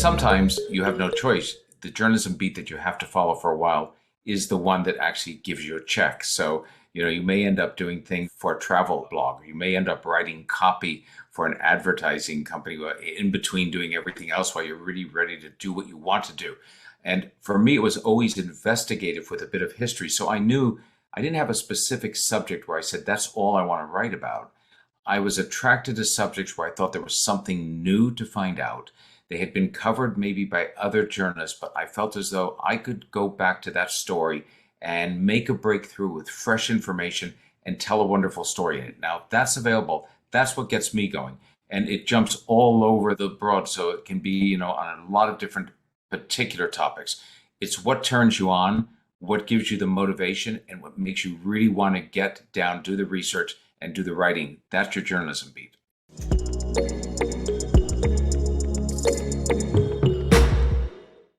sometimes you have no choice. The journalism beat that you have to follow for a while is the one that actually gives you a check. So, you may end up doing things for a travel blog, or you may end up writing copy for an advertising company in between doing everything else while you're really ready to do what you want to do. And for me, it was always investigative with a bit of history. So I knew I didn't have a specific subject where I said, that's all I want to write about. I was attracted to subjects where I thought there was something new to find out. They had been covered maybe by other journalists, but I felt as though I could go back to that story and make a breakthrough with fresh information and tell a wonderful story in it. Now, that's available. That's what gets me going. And it jumps all over the broad, so it can be, on a lot of different particular topics. It's what turns you on, what gives you the motivation, and what makes you really want to get down, do the research, and do the writing. That's your journalism beat.